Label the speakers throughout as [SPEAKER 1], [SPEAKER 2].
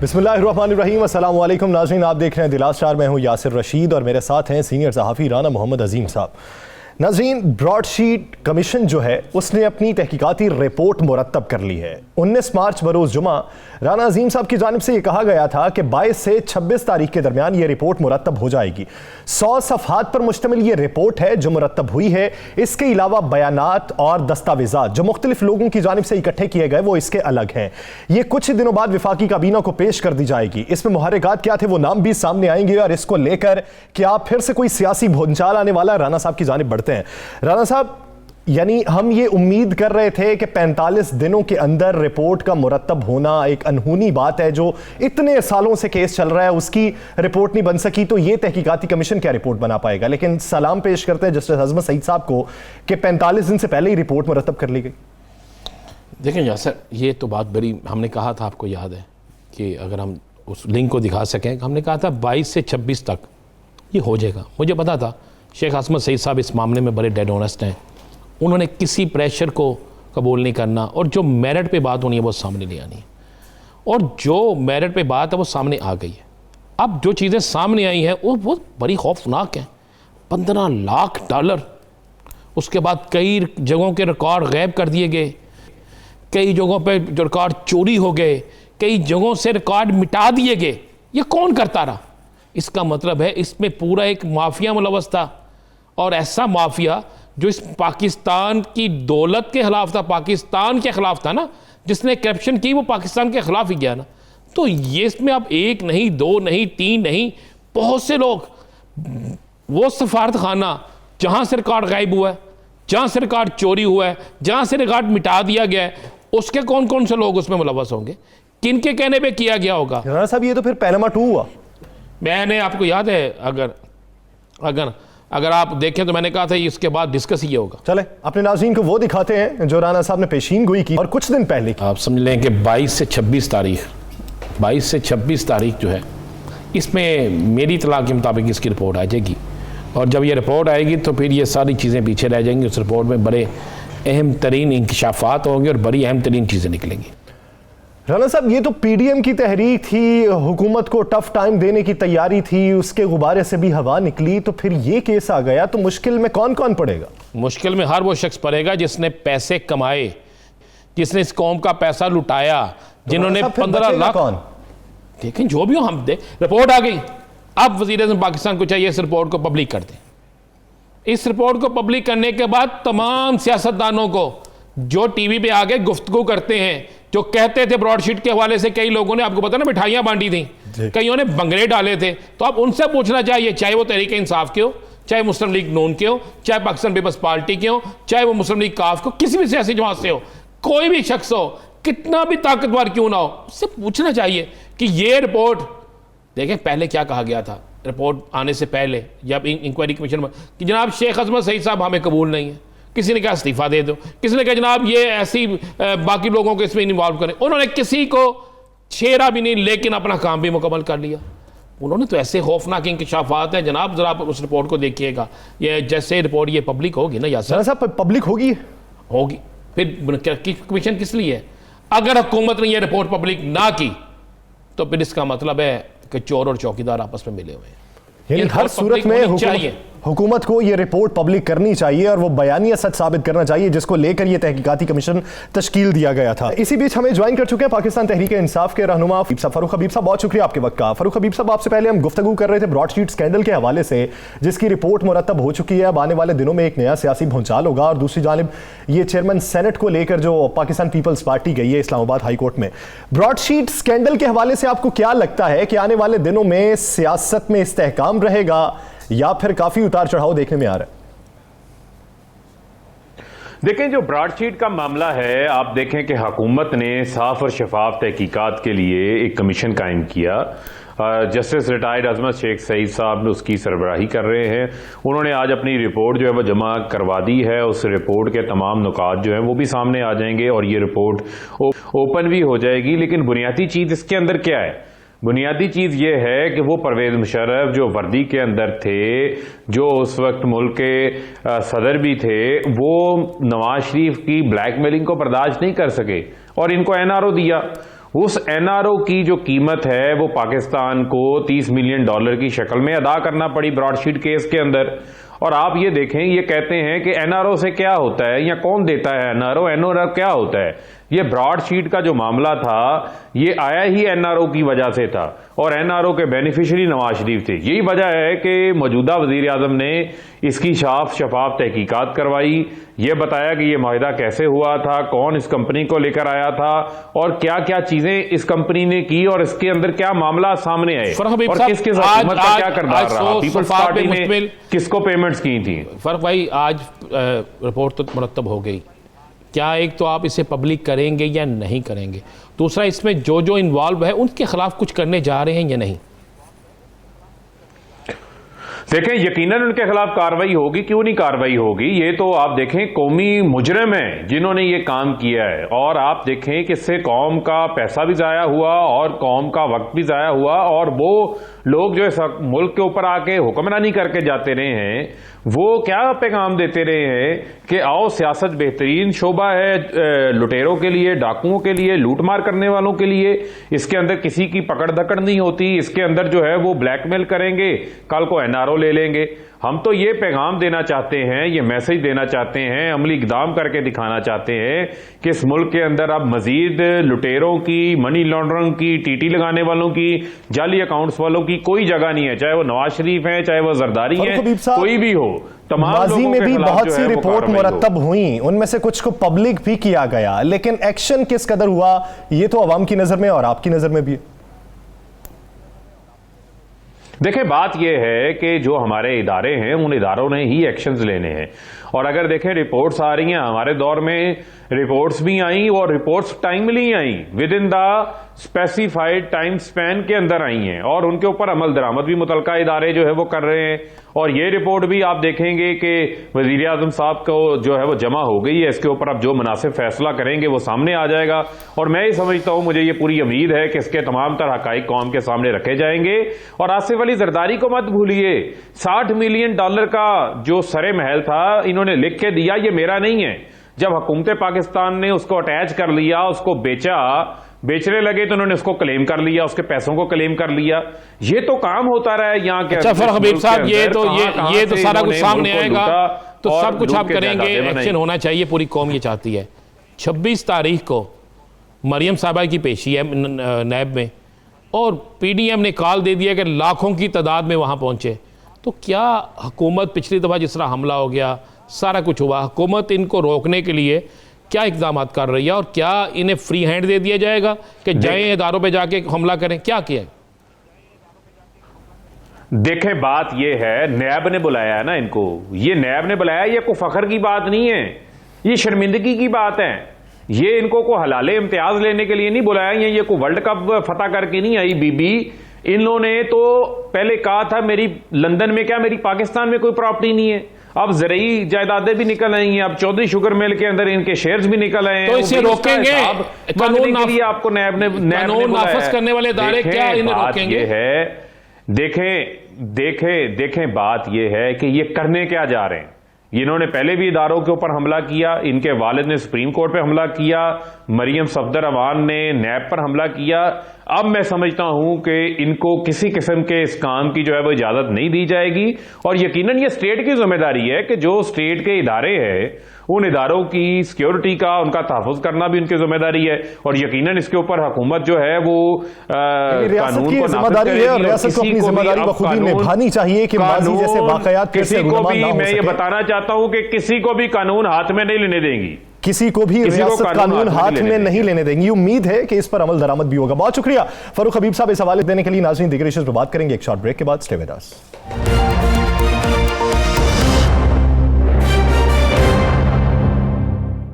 [SPEAKER 1] बिस्मिल्लाहिर्रहमानिर्रहीम, अस्सलाम वालेकुम नाज़रीन, आप देख रहे हैं दिलास चार। मैं हूं यासिर रशीद और मेरे साथ हैं सीनियर सहाफ़ी राना मोहम्मद अजीम साहब। नाज़रीन, ब्रॉडशीट कमीशन जो है उसने अपनी तहकीकाती रिपोर्ट मुरतब कर ली है। 19 मार्च बरोज़ जुमा राना अजीम साहब की जानिब से यह कहा गया था कि 22 से 26 तारीख के दरमियान ये रिपोर्ट मुरतब हो जाएगी। 100 सफ़हात पर मुश्तमिल ये रिपोर्ट है जो मुरतब हुई है। इसके अलावा बयानात और दस्तावेज़ात जो मुख्तलिफ लोगों की जानिब से इकट्ठे किए गए वो इसके अलग हैं। ये कुछ ही दिनों बाद वफाकी काबीना को पेश कर दी जाएगी। इसमें मुहर्रिकात क्या थे वो नाम भी सामने आएंगे और इसको लेकर क्या फिर से कोई सियासी भूचाल आने वाला है। राना साहब की जानिब बढ़ते हैं। राना साहब, यानी हम ये उम्मीद कर रहे थे कि 45 दिनों के अंदर रिपोर्ट का मुरतब होना एक अनहोनी बात है। जो इतने सालों से केस चल रहा है उसकी रिपोर्ट नहीं बन सकी, तो ये तहकीकाती कमीशन क्या रिपोर्ट बना पाएगा। लेकिन सलाम पेश करते हैं जस्टिस अजमत सईद साहब को कि 45 दिन से पहले ही रिपोर्ट मुरतब कर ली गई।
[SPEAKER 2] देखें यासर, ये तो बात बड़ी, हमने कहा था, आपको याद है कि अगर हम उस लिंक को दिखा सकें, हमने कहा था 22 से 26 तक ये हो जाएगा। मुझे पता था शेख अजमत सईद साहब इस मामले में बड़े डेड ऑनेस्ट हैं। उन्होंने किसी प्रेशर को कबूल नहीं करना और जो मेरिट पे बात होनी है वो सामने नहीं आनी, और जो मेरिट पे बात है वो सामने आ गई है। अब जो चीज़ें सामने आई हैं वो बहुत बड़ी खौफनाक हैं। 15 लाख डॉलर, उसके बाद कई जगहों के रिकॉर्ड गायब कर दिए गए, कई जगहों पे जो रिकॉर्ड चोरी हो गए, कई जगहों से रिकॉर्ड मिटा दिए गए। ये कौन करता रहा? इसका मतलब है इसमें पूरा एक माफिया मुलव्वस था, और ऐसा माफिया जो इस पाकिस्तान की दौलत के खिलाफ था, पाकिस्तान के खिलाफ था ना। जिसने करप्शन की वो पाकिस्तान के खिलाफ ही गया ना। तो ये इसमें अब एक नहीं, दो नहीं, तीन नहीं, बहुत से लोग, वो सफारत खाना जहाँ से रिकॉर्ड गायब हुआ है, जहाँ से रिकॉर्ड चोरी हुआ है, जहाँ से रिकॉर्ड मिटा दिया गया है, उसके कौन कौन से लोग उसमें मुलव्वस होंगे, किन के कहने पे किया गया होगा।
[SPEAKER 1] राना साहब, ये तो फिर पैनामा 2 हुआ।
[SPEAKER 2] मैंने, आपको याद है, अगर आप देखें तो मैंने कहा था इसके बाद डिस्कस ही होगा।
[SPEAKER 1] चले अपने नाज़रीन को वो दिखाते हैं जो राना साहब ने पेशीन गोई की और कुछ दिन पहले की।
[SPEAKER 2] आप समझ लें कि 22 से 26 तारीख जो है, इसमें मेरी इत्तला के मुताबिक इसकी रिपोर्ट आ जाएगी। और जब ये रिपोर्ट आएगी तो फिर ये सारी चीज़ें पीछे रह जाएंगी। उस रिपोर्ट में बड़े अहम तरीन इंकशाफात होंगे और बड़ी अहम तरीन चीज़ें निकलेंगी।
[SPEAKER 1] राना साहब, ये तो पीडीएम की तहरीक थी, हुकूमत को टफ टाइम देने की तैयारी थी, उसके गुब्बारे से भी हवा निकली, तो फिर ये केस आ गया, तो मुश्किल में कौन कौन पड़ेगा? मुश्किल में
[SPEAKER 2] हर वो शख्स पड़ेगा जिसने पैसे कमाए, जिसने इस कौम का पैसा लुटाया, जिन्होंने 15 लाख। देखें, जो भी हो, हम रिपोर्ट आ गई। अब वज़ीर-ए-आज़म पाकिस्तान को चाहिए इस रिपोर्ट को पब्लिक कर दें। इस रिपोर्ट को पब्लिक करने के बाद तमाम सियासतदानों को जो टीवी पे आगे गुफ्तगू करते हैं, जो कहते थे ब्रॉडशीट के हवाले से, कई लोगों ने, आपको पता ना, मिठाइयां बांटी थी, कईयों ने बंगले डाले थे, तो अब उनसे पूछना चाहिए, चाहे वो तहरीक इंसाफ के हो, चाहे मुस्लिम लीग नून के हो, चाहे पाकिस्तान पीपल्स पार्टी के हो, चाहे वो मुस्लिम लीग काफ को, किसी भी सियासी जमात से हो, कोई भी शख्स हो, कितना भी ताकतवर क्यों ना हो, उससे पूछना चाहिए कि ये रिपोर्ट देखें। पहले क्या कहा गया था रिपोर्ट आने से पहले, जब इंक्वायरी कमीशन में, कि जनाब शेख अजमत सईद साहब हमें कबूल नहीं है। किसी ने कहा इस्तीफा दे दो, किसी ने कहा जनाब ये ऐसी बाकी लोगों को इसमें इन्वॉल्व करें। उन्होंने किसी को छेड़ा भी नहीं, लेकिन अपना काम भी मुकम्मल कर लिया। उन्होंने तो ऐसे खौफनाक इंकशाफात हैं जनाब, जरा आप उस रिपोर्ट को देखिएगा। ये जैसे रिपोर्ट ये पब्लिक होगी ना, या सर
[SPEAKER 1] साहब पब्लिक होगी,
[SPEAKER 2] फिर कमीशन किस लिए है? अगर हुकूमत ने यह रिपोर्ट पब्लिक ना की तो फिर इसका मतलब है कि चोर और चौकीदार आपस में मिले हुए हैं।
[SPEAKER 1] यानी हर सूरत में हुकूमत को यह रिपोर्ट पब्लिक करनी चाहिए और वो बयानिया सच साबित करना चाहिए, जिसको लेकर यह तहकीकाती कमीशन तश्कील दिया गया था। इसी बीच हमें ज्वाइन कर चुके हैं पाकिस्तान तहरीक इंसाफ के रहनुमा फारूक हबीब साहब। बहुत शुक्रिया आपके वक्त का। फारूक हबीब साहब, आपसे पहले हम गुफ्तगू कर रहे थे ब्रॉडशीट स्कैंडल के हवाले से, जिसकी रिपोर्ट मुरतब हो चुकी है। अब आने वाले दिनों में एक नया सियासी भूचाल होगा, और दूसरी जानिब ये चेयरमैन सेनेट को लेकर जो पाकिस्तान पीपल्स पार्टी गई है इस्लामाबाद हाई कोर्ट में। ब्रॉडशीट स्कैंडल के हवाले से आपको क्या लगता है कि आने वाले दिनों में सियासत में इस्तेहकाम रहेगा या फिर काफी उतार चढ़ाव देखने में आ रहा है?
[SPEAKER 3] देखें, जो ब्रॉडशीट का मामला है, आप देखें कि हुकूमत ने साफ और शफाफ तहकीकात के लिए एक कमीशन कायम किया। जस्टिस रिटायर्ड अजमत शेख सईद साहब उसकी सरबराही कर रहे हैं। उन्होंने आज अपनी रिपोर्ट जो है वो जमा करवा दी है। उस रिपोर्ट के तमाम नुकात जो हैं वो भी सामने आ जाएंगे और ये रिपोर्ट ओपन भी हो जाएगी। लेकिन बुनियादी चीज़ इसके अंदर क्या है? बुनियादी चीज़ ये है कि वो परवेज़ मुशर्रफ जो वर्दी के अंदर थे, जो उस वक्त मुल्क के सदर भी थे, वो नवाज शरीफ की ब्लैकमेलिंग को बर्दाश्त नहीं कर सके और इनको एनआरओ दिया। उस एनआरओ की जो कीमत है वो पाकिस्तान को $30 मिलियन की शक्ल में अदा करना पड़ी ब्रॉडशीट केस के अंदर। और आप ये देखें, ये कहते हैं कि एनआरओ से क्या होता है या कौन देता है एनआरओ, एनआरओ क्या होता है। ये ब्रॉडशीट का जो मामला था ये आया ही एनआरओ की वजह से था और एनआरओ के बेनिफिशियरी नवाज शरीफ थे। यही वजह है कि मौजूदा वजीर आजम ने इसकी साफ शफाफ तहकीकात करवाई, ये बताया कि ये माहिदा कैसे हुआ था, कौन इस कंपनी को लेकर आया था और क्या क्या चीजें इस कंपनी ने की और इसके अंदर क्या मामला सामने आए और किस किस हुकूमत का क्या किरदार रहा, पीपल्स पार्टी ने किसको पेमेंट्स की थी।
[SPEAKER 2] फर्क भाई, आज रिपोर्ट तो मुरतब हो गई, क्या एक तो आप इसे पब्लिक करेंगे या नहीं करेंगे, दूसरा इसमें जो जो इन्वॉल्व है उनके खिलाफ कुछ करने जा रहे हैं या नहीं।
[SPEAKER 3] देखें, यकीनन उनके खिलाफ कार्रवाई होगी, क्यों नहीं कार्रवाई होगी। ये तो आप देखें कौमी मुजरिम हैं जिन्होंने ये काम किया है और आप देखें कि इससे कौम का पैसा भी जाया हुआ और कौम का वक्त भी जाया हुआ और वो लोग जो इस मुल्क के ऊपर आके हुक्मरानी करके जाते रहे हैं वो क्या पैगाम देते रहे हैं कि आओ सियासत बेहतरीन शोबा है लुटेरों के लिए, डाकुओं के लिए, लूटमार करने वालों के लिए। इसके अंदर किसी की पकड़ दकड़ नहीं होती, इसके अंदर जो है वो ब्लैकमेल करेंगे, कल को एनआरओ ले लेंगे। हम तो ये पैगाम देना चाहते हैं, ये मैसेज देना चाहते हैं, अमली इकदाम करके दिखाना चाहते हैं कि इस मुल्क के अंदर अब मजीद लुटेरों की, मनी लॉन्ड्रिंग की, टीटी लगाने वालों की, जाली अकाउंट्स वालों की कोई जगह नहीं है, चाहे वो नवाज शरीफ है, चाहे वो जरदारी है, कोई भी हो। तमाम
[SPEAKER 1] माजी में भी बहुत सी रिपोर्ट मुरतब हुई, उनमें से कुछ को पब्लिक भी किया गया, लेकिन एक्शन किस कदर हुआ ये तो अवाम की नजर में और आपकी नजर में भी है।
[SPEAKER 3] देखें, बात यह है कि जो हमारे इदारे हैं उन इदारों ने ही एक्शंस लेने हैं और अगर देखें रिपोर्ट्स आ रही हैं, हमारे दौर में रिपोर्ट्स भी आई और reports timely I, with in the specified time span के अंदर आई हैं और उनके ऊपर अमल दरामद भी मुतलका इदारे जो है वो कर रहे हैं। और ये रिपोर्ट भी आप देखेंगे कि वजीर आजम साहब को जो है वो जमा हो गई है, इसके ऊपर अब जो मुनासिब फैसला करेंगे वो सामने आ जाएगा और मैं ये समझता हूं, मुझे ये पूरी उम्मीद है कि इसके तमाम तरह हकाइक कौम के सामने रखे जाएंगे। और आसिफ अली जरदारी को मत भूलिए, $60 मिलियन का जो सरे महल था इन्होंने लिख के दिया, ये मेरा नहीं है। जब हुकूमत पाकिस्तान ने उसको अटैच कर लिया, उसको बेचने लगे तो उन्होंने उसको क्लेम कर लिया, उसके पैसों को क्लेम कर लिया। ये तो काम होता रहा है यहाँ के।
[SPEAKER 2] अच्छा फरख हबीब साहब, ये तो सारा कुछ सामने आएगा तो सब कुछ आप करेंगे, एक्शन होना चाहिए, पूरी कौम ये चाहती है। 26 तारीख को मरियम साहबा की पेशी है नैब में और पीडीएम ने कॉल दे दिया कि लाखों की तादाद में वहां पहुंचे। तो क्या हुकूमत पिछली दफा जिस तरह हमला हो गया, सारा कुछ हुआ, हुकूमत इनको रोकने के लिए क्या इक़दाम कर रही है और क्या इन्हें फ्री हैंड दे दिया जाएगा कि जाएं इदारों पे जाके हमला करें, क्या किया?
[SPEAKER 3] देखें, बात यह है, नैब ने बुलाया है ना इनको, ये नैब ने बुलाया, ये कोई फखर की बात नहीं है, ये शर्मिंदगी की बात है। ये इनको को हलाले इम्तियाज लेने के लिए नहीं बुलाया, ये कोई वर्ल्ड कप फतह करके नहीं आई बीबी। इन लोगों ने तो पहले कहा था मेरी लंदन में क्या, मेरी पाकिस्तान में कोई प्रॉपर्टी नहीं है। अब ज़रई जायदादें भी निकल आई हैं, अब चौधरी शुगर मिल के अंदर इनके शेयर्स भी निकल आए हैं।
[SPEAKER 2] तो इसे रोकेंगे
[SPEAKER 3] कानून के लिए आपको नैब ने
[SPEAKER 2] नाफिज करने वाले इदारे क्या इन्हें रोकेंगे?
[SPEAKER 3] देखें, बात यह है कि ये करने क्या जा रहे हैं। इन्होंने पहले भी इदारों के ऊपर हमला किया, इनके वालिद ने सुप्रीम कोर्ट पे हमला किया, मरियम सफदर अवान ने नैब पर हमला किया। अब मैं समझता हूं कि इनको किसी किस्म के इस काम की जो है वो इजाजत नहीं दी जाएगी और यकीनन ये स्टेट की जिम्मेदारी है कि जो स्टेट के इदारे हैं उन इदारों की सिक्योरिटी का, उनका तहफ़्फ़ुज़ करना भी उनकी जिम्मेदारी है और यकीनन इसके ऊपर हुकूमत जो है वो
[SPEAKER 1] कानून को जिम्मेदारी है और रियासत को अपनी जिम्मेदारी बखूबी निभानी चाहिए कि माजी जैसे वाकयात
[SPEAKER 3] किसी को भी, मैं ये बताना चाहता हूं कि किसी को भी कानून हाथ में नहीं लेने देंगी,
[SPEAKER 1] किसी को भी रियासत कानून हाथ में नहीं लेने देंगी। उम्मीद है कि इस पर अमल दरामद भी होगा। बहुत शुक्रिया फरूख हबीब साहब इस हवाले देने के लिए। नाज़रीन, दीगर इश्यूज़ पर बात करेंगे एक शॉर्ट ब्रेक के बाद। Stay with us.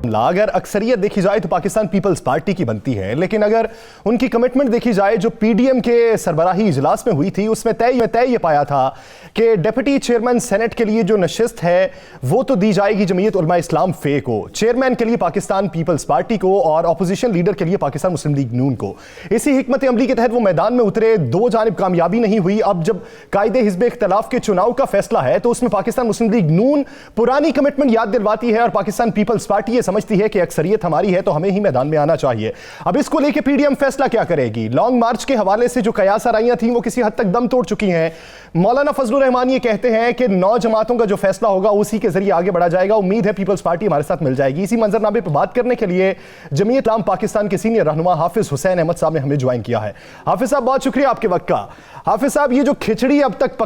[SPEAKER 1] अगर अक्सरियत देखी जाए तो पाकिस्तान पीपल्स पार्टी की बनती है, लेकिन अगर उनकी कमिटमेंट देखी जाए जो पीडीएम के सरबराही इजलास में हुई थी उसमें तय ये पाया था कि डिप्टी चेयरमैन सेनेट के लिए जो नशिस्त है वो तो दी जाएगी जमीयत उलमा इस्लाम फे को, चेयरमैन के लिए पाकिस्तान पीपल्स पार्टी को और अपोजिशन लीडर के लिए पाकिस्तान मुस्लिम लीग नून को। इसी हिकमत अमली के तहत वो मैदान में उतरे, दो जानिब कामयाबी नहीं हुई। अब जब कायदे हिज़्ब इख्तिलाफ के चुनाव का फैसला है तो उसमें पाकिस्तान मुस्लिम लीग नून पुरानी कमिटमेंट याद दिलवाती है और पाकिस्तान पीपल्स पार्टी ये समझती समझती है कि अक्सरियत हमारी है तो हमें ही मैदान में आना चाहिए। अब इसको लेकर पीडीएम फैसला क्या करेगी? लॉन्ग मार्च के हवाले से जो कयास आराइयां थी वो किसी हद तक दम तोड़ चुकी हैं। मौलाना फजलुर रहमान ये कहते हैं कि 9 जमातों का जो फैसला होगा उसी के जरिए आगे बढ़ा जाएगा। उम्मीद है पीपल्स पार्टी हमारे साथ मिल जाएगी। इसी मंजरनामे पर बात करने के लिए जमीयत इस्लाम पाकिस्तान के सीनियर रहनुमा हाफिज हुसैन अहमद साहब ने हमें ज्वाइन किया है। हाफिज साहब, बहुत शुक्रिया आपके वक्त का। हाफिज साहब, ये जो खिचड़ी अब तक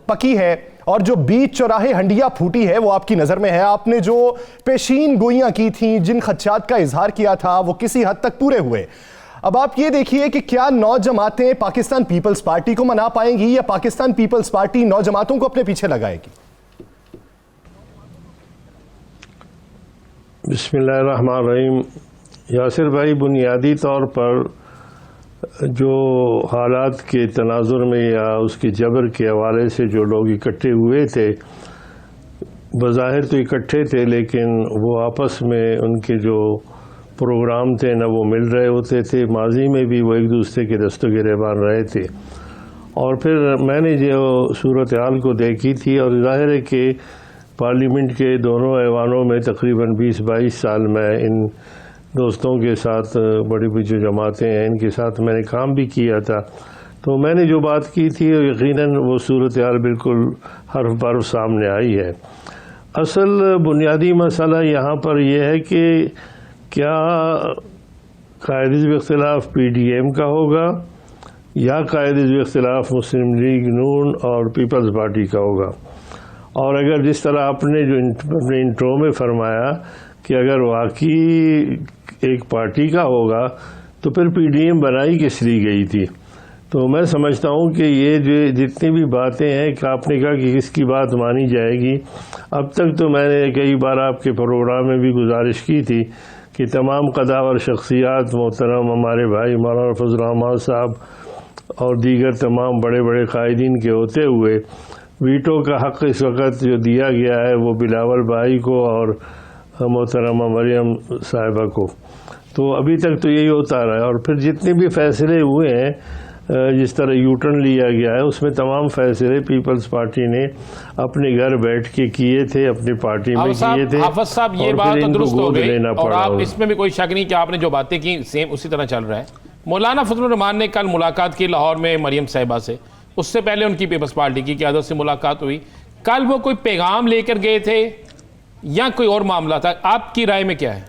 [SPEAKER 1] पकी है और जो बीच चौराहे हंडिया फूटी है वो आपकी नजर में है। आपने जो पेशीन गोइयां की थी, जिन खदशात का इजहार किया था, वो किसी हद तक पूरे हुए। अब आप ये देखिए कि क्या 9 जमातें पाकिस्तान पीपल्स पार्टी को मना पाएंगी या पाकिस्तान पीपल्स पार्टी 9 जमातों को अपने पीछे लगाएगी?
[SPEAKER 4] बिस्मिल्लाहिर्रहमानिर्रहीम। यासिर भाई, बुनियादी तौर पर जो हालात के तनाजुर में या उसके जबर के हवाले से जो लोग इकट्ठे हुए थे, बज़ाहिर तो इकट्ठे थे लेकिन वो आपस में उनके जो प्रोग्राम थे न वो मिल रहे होते थे। माजी में भी वो एक दूसरे के दस्तों गिरेबान रहे थे। और फिर मैंने जो सूरत हाल को देखी थी, और ज़ाहिर है कि पार्लियामेंट के दोनों ऐवानों में तकरीबन 20-22 साल में इन दोस्तों के साथ, बड़ी बड़ी जो जमातें हैं इनके साथ मैंने काम भी किया था। तो मैंने जो बात की थी यकीनन वो सूरत हाल बिल्कुल हर्फ बर्फ सामने आई है। असल बुनियादी मसला यहाँ पर यह है कि क्या कायदे इख्तिलाफ PDM का होगा या कायदे इख्तिलाफ मुस्लिम लीग नून और पीपल्स पार्टी का होगा। और अगर जिस तरह आपने जो अपने इंट्रो में फरमाया कि अगर वाकई एक पार्टी का होगा तो फिर PDM बनाई किस लिए गई थी। तो मैं समझता हूँ कि ये जो जितनी भी बातें हैं कि आपने कहा कि किसकी बात मानी जाएगी, अब तक तो मैंने कई बार आपके प्रोग्राम में भी गुजारिश की थी कि तमाम कदावर शख्सियात मोहतरम हमारे भाई मौलाना फजल रहमान साहब और दीगर तमाम बड़े बड़े कायदीन के होते हुए वीटो का हक़ इस वक्त जो दिया गया है वो बिलावल भाई को और मोहतरमा मरियम साहिबा को। तो अभी तक तो यही होता रहा है। और फिर जितने भी फैसले हुए हैं, जिस तरह यूटर्न लिया गया है, उसमें तमाम फैसले पीपल्स पार्टी ने अपने घर बैठ के किए थे, अपनी पार्टी में किए थे।
[SPEAKER 2] हाफिज साहब, ये बात तो दुरुस्त हो गई और आप इसमें भी कोई शक नहीं कि आपने जो बातें की सेम उसी तरह चल रहा है। मौलाना फजलुर रहमान ने कल मुलाकात की लाहौर में मरियम साहिबा से, उससे पहले उनकी पीपल्स पार्टी की क़यादत से मुलाकात हुई। कल वो कोई पैगाम लेकर गए थे या कोई और मामला था? आपकी राय में क्या है?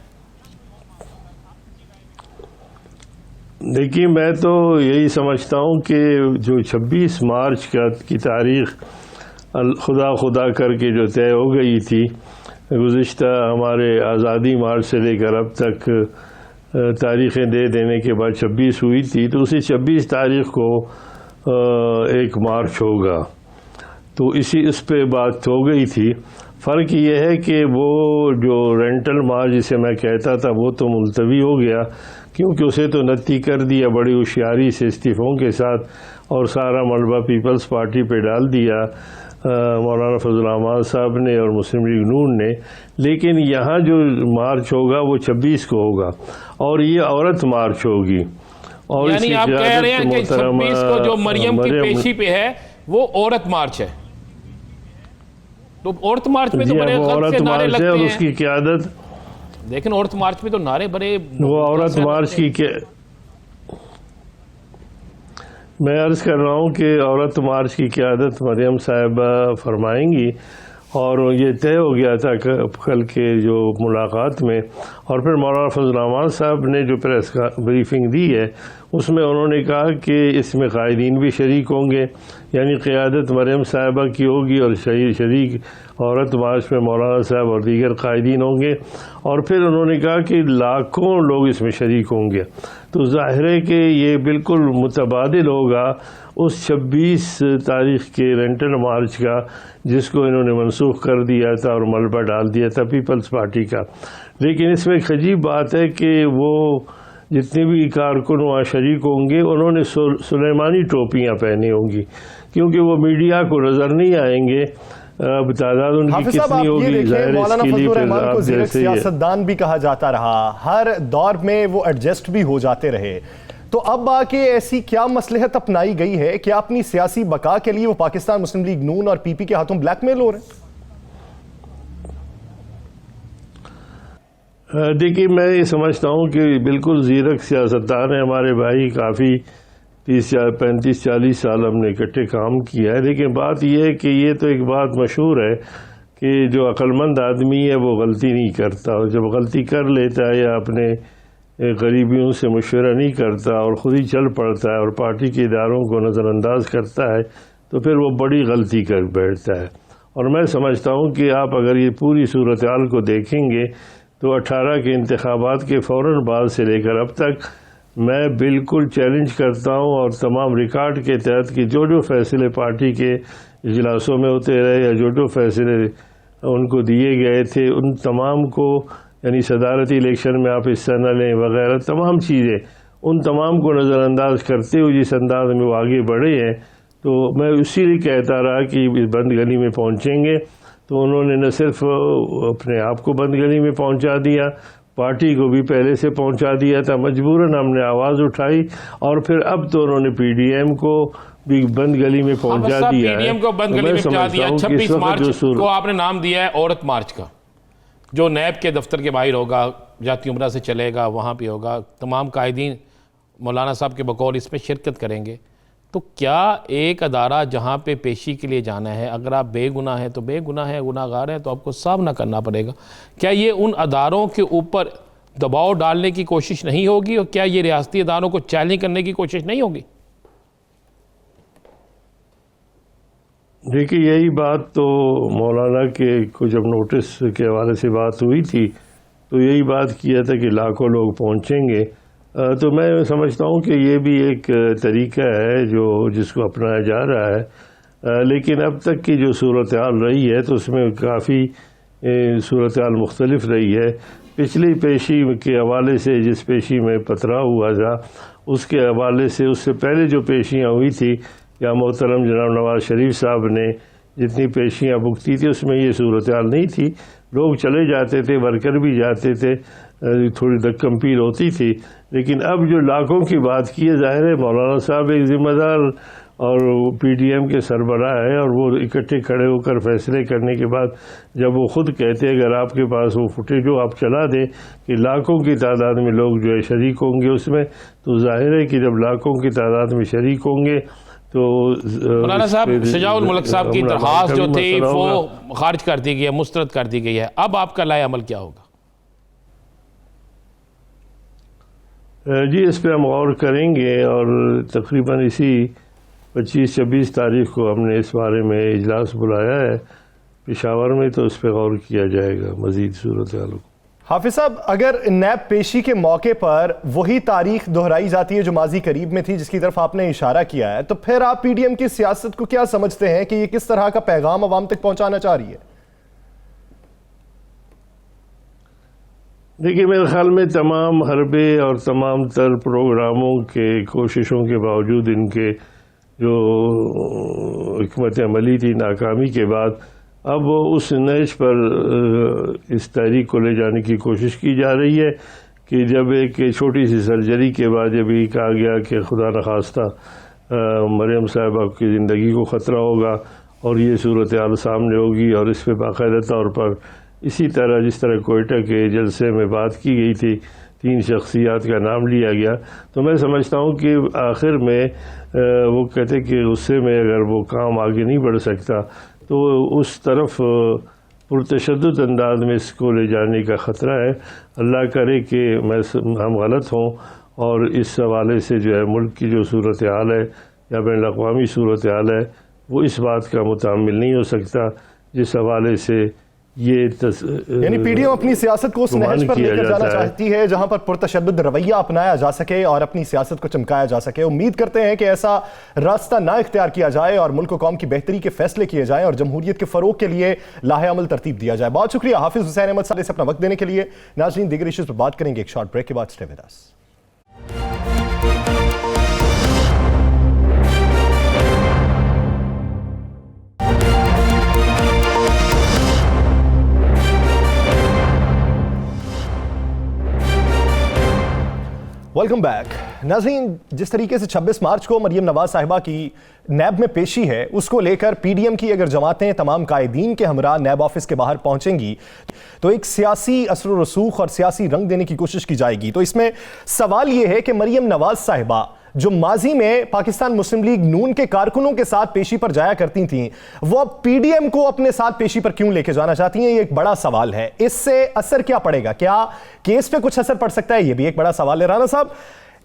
[SPEAKER 4] देखिए, मैं तो यही समझता हूँ कि जो 26 मार्च की तारीख़ खुदा खुदा करके जो तय हो गई थी, गुज़िश्ता हमारे आज़ादी मार्च से लेकर अब तक तारीख़ें दे देने के बाद 26 हुई थी, तो उसी 26 तारीख़ को एक मार्च होगा। तो उस पे बात हो गई थी। फ़र्क ये है कि वो जो रेंटल मार्च जिसे मैं कहता था वो तो मुलतवी हो गया, क्योंकि उसे तो नत्ती कर दिया बड़ी होशियारी से इस्तीफ़ों के साथ, और सारा मलबा पीपल्स पार्टी पे डाल दिया मौलाना फजल रहमान साहब ने और मुस्लिम लीग नून ने। लेकिन यहाँ जो मार्च होगा वो 26 को होगा और ये औरत मार्च होगी। और
[SPEAKER 2] यानी आप कह रहे हैं कि 26 को जो मरियम की पेशी पे है वो औरत मार्च है। तो औरत मार्च में तो बड़े
[SPEAKER 4] औरत मार्च है और उसकी क़यादत,
[SPEAKER 2] लेकिन औरत मार्च में तो नारे बड़े,
[SPEAKER 4] वो औरत मार्च की क्या, मैं अर्ज़ कर रहा हूँ कि औरत मार्च की क़यादत मरियम साहिबा फरमाएंगी। और ये तय हो गया था कल के जो मुलाकात में। और फिर मौलाना फजल रहमान साहब ने जो प्रेस ब्रीफिंग दी है उसमें उन्होंने कहा कि इसमें कायदीन भी शरीक होंगे, यानी क़यादत मरियम साहिबा की होगी और शरीक औरत मार्च में मौलाना साहब और दीगर कायदीन होंगे। और फिर उन्होंने कहा कि लाखों लोग इसमें शरीक होंगे। तो ज़ाहिर है कि ये बिल्कुल मुतबादिल होगा उस 26 तारीख़ के रेंटल मार्च का, जिसको इन्होंने मनसूख कर दिया था और मलबा डाल दिया था पीपल्स पार्टी का। लेकिन इसमें एक अजीब बात है कि वो जितने भी कारकुन वहाँ शरीक होंगे उन्होंने सुलेमानी टोपियाँ पहनी होंगी, क्योंकि वो मीडिया को नज़र नहीं आएंगे। अब तादाद उनकी कितनी होगी,
[SPEAKER 1] मौलाना फजलुर रहमान को ज़ीरक सियासतदान भी कहा जाता रहा, हर दौर में वो एडजस्ट भी हो जाते रहे। तो अब आके ऐसी क्या मसलहत अपनाई गई है कि अपनी सियासी बका के लिए वो पाकिस्तान मुस्लिम लीग नून और पीपी के हाथों ब्लैकमेल हो रहे हैं?
[SPEAKER 4] देखिए, मैं ये समझता हूँ कि बिल्कुल ज़ीरक सियासतदान है हमारे भाई, काफ़ी 35-40 साल हमने इकट्ठे काम किया है। लेकिन बात यह है कि ये तो एक बात मशहूर है कि जो अक्लमंद आदमी है वो गलती नहीं करता, और जब गलती कर लेता है या अपने गरीबियों से मशवरा नहीं करता और ख़ुद ही चल पड़ता है और पार्टी के इदारों को नज़रअंदाज करता है, तो फिर वो बड़ी गलती कर बैठता है। और मैं समझता हूँ कि आप अगर ये पूरी सूरत हाल को देखेंगे तो 18 के इंतखाबात के फ़ौरन बाद से लेकर अब तक मैं बिल्कुल चैलेंज करता हूँ, और तमाम रिकॉर्ड के तहत कि जो फ़ैसले पार्टी के इजलासों में होते रहे या जो फ़ैसले उनको दिए गए थे, उन तमाम को, यानी सदारती इलेक्शन में आप हिस्सा न लें वगैरह तमाम चीज़ें, उन तमाम को नज़रअंदाज करते हुए जिस अंदाज में वो आगे बढ़े हैं, तो मैं उसी लिए कहता रहा कि इस बंद गली में पहुँचेंगे। तो उन्होंने न सिर्फ अपने आप को बंद गली में पहुँचा दिया, पार्टी को भी पहले से पहुँचा दिया था। मजबूरन हमने आवाज़ उठाई और फिर अब तो उन्होंने पीडीएम को भी बंद गली में पहुँचा दिया है।
[SPEAKER 2] पीडीएम को बंद गली में पहुँचा दिया। 26 मार्च को आपने नाम दिया है औरत मार्च का, जो नैब के दफ्तर के बाहर होगा, जाती उम्रा से चलेगा, वहाँ पे होगा, तमाम कायदीन मौलाना साहब के बकौल इसमें शिरकत करेंगे। तो क्या एक अदारा जहाँ पे पेशी के लिए जाना है, अगर आप बेगुनाह हैं तो बेगुनाह है, गुनाहगार हैं तो आपको सामना करना पड़ेगा, क्या ये उन अदारों के ऊपर दबाव डालने की कोशिश नहीं होगी, और क्या ये रियासती अदारों को चैलेंज करने की कोशिश नहीं होगी?
[SPEAKER 4] देखिए, यही बात तो मौलाना के कुछ जब नोटिस के हवाले से बात हुई थी, तो यही बात किया था कि लाखों लोग पहुँचेंगे। तो मैं समझता हूँ कि ये भी एक तरीका है जो जिसको अपनाया जा रहा है। लेकिन अब तक की जो सूरत हाल रही है तो उसमें काफ़ी सूरत हाल मुख्तलिफ रही है। पिछली पेशी के हवाले से, जिस पेशी में पथराव हुआ था, उसके हवाले से उससे पहले जो पेशियाँ हुई थी या मोहतरम जनाब नवाज शरीफ साहब ने जितनी पेशियाँ बुक की थी, उसमें ये सूरत हाल नहीं थी। लोग चले जाते थे, वर्कर भी जाते थे, थोड़ी धक्कम-पीर होती थी। लेकिन अब जो लाखों की बात की है, ज़ाहिर है मौलाना साहब एक ज़िम्मेदार और पीडीएम के सरबराह है, और वो इकट्ठे खड़े होकर फैसले करने के बाद जब वो ख़ुद कहते हैं, अगर आपके पास वो फुटेज हो आप चला दें कि लाखों की तादाद में लोग जो है शरीक होंगे उसमें, तो ज़ाहिर है कि जब लाखों की तादाद में शरीक होंगे तो
[SPEAKER 2] मौलाना साहब शजाउल मुल्क साहब की दरख्वास्त जो थी वो खारिज कर दी गई है, मुस्तरद कर दी गई है। अब आपका लाए अमल क्या होगा?
[SPEAKER 4] जी, इस पर हम गौर करेंगे, और तकरीबन इसी 25-26 तारीख को हमने इस बारे में इजलास बुलाया है पेशावर में, तो इस पर गौर किया जाएगा मज़ीद सूरत हाल को।
[SPEAKER 1] हाफिज साहब, अगर नैब पेशी के मौके पर वही तारीख दोहराई जाती है जो माजी करीब में थी, जिसकी तरफ आपने इशारा किया है, तो फिर आप पीडीएम की सियासत को क्या समझते हैं कि ये किस तरह का पैगाम अवाम तक पहुंचाना चाह रही है?
[SPEAKER 4] देखिए, मेरे ख्याल में तमाम हरबे और तमाम तर प्रोग्रामों के कोशिशों के बावजूद इनके जो हिकमत अमली थी, नाकामी के बाद अब उस नहज पर इस तहरीक को ले जाने की कोशिश की जा रही है कि जब एक छोटी सी सर्जरी के बाद जब ये कहा गया कि खुदा न खास्ता मरियम साहिबा की ज़िंदगी को ख़तरा होगा और ये सूरत हाल सामने होगी, और इस पर बाकायदा तौर पर इसी तरह जिस तरह कोयटा के जलसे में बात की गई थी, 3 शख्सियात का नाम लिया गया, तो मैं समझता हूँ कि आखिर में वो कहते कि गुस्से में अगर वो काम आगे नहीं बढ़ सकता तो उस तरफ पुरतशद्दुद अंदाज में इसको ले जाने का ख़तरा है। अल्लाह करे कि हम गलत हों और इस हवाले से जो है मुल्क की जो सूरत हाल है या बैन अक़वामी सूरत हाल है वो इस बात का मुतामिल नहीं हो सकता जिस हवाले से ये
[SPEAKER 1] यानी पीडीएम अपनी सियासत को उस नहज पर लेकर जाना चाहती है जहां पर पुरतशद्दुद रवैया अपनाया जा सके और अपनी सियासत को चमकाया जा सके। उम्मीद करते हैं कि ऐसा रास्ता ना इख्तियार किया जाए और मुल्क व कौम की बेहतरी के फैसले किए जाएं और जमहूरियत के फरोग के लिए लाहे अमल तरतीब दिया जाए। बहुत शुक्रिया हाफिज हुसैन अहमद साहब से अपना वक्त देने के लिए। नाज़रीन, दीगर इश्यूज पर बात करेंगे एक शॉर्ट ब्रेक के बाद। Stay with us. Welcome back. नाज़रीन, जिस तरीके से 26 मार्च को मरियम नवाज साहिबा की नैब में पेशी है, उसको लेकर पीडीएम की अगर जमातें तमाम कायदीन के हमरा नैब ऑफिस के बाहर पहुंचेंगी तो एक सियासी असर रसूख और सियासी रंग देने की कोशिश की जाएगी। तो इसमें सवाल यह है कि मरियम नवाज साहिबा जो माजी में पाकिस्तान मुस्लिम लीग नून के कारकुनों के साथ पेशी पर जाया करती थीं, वो अब पीडीएम को अपने साथ पेशी पर क्यों लेके जाना चाहती हैं? ये एक बड़ा सवाल है। इससे असर क्या पड़ेगा? क्या केस पे कुछ असर पड़ सकता है? ये भी एक बड़ा सवाल है। राना साहब,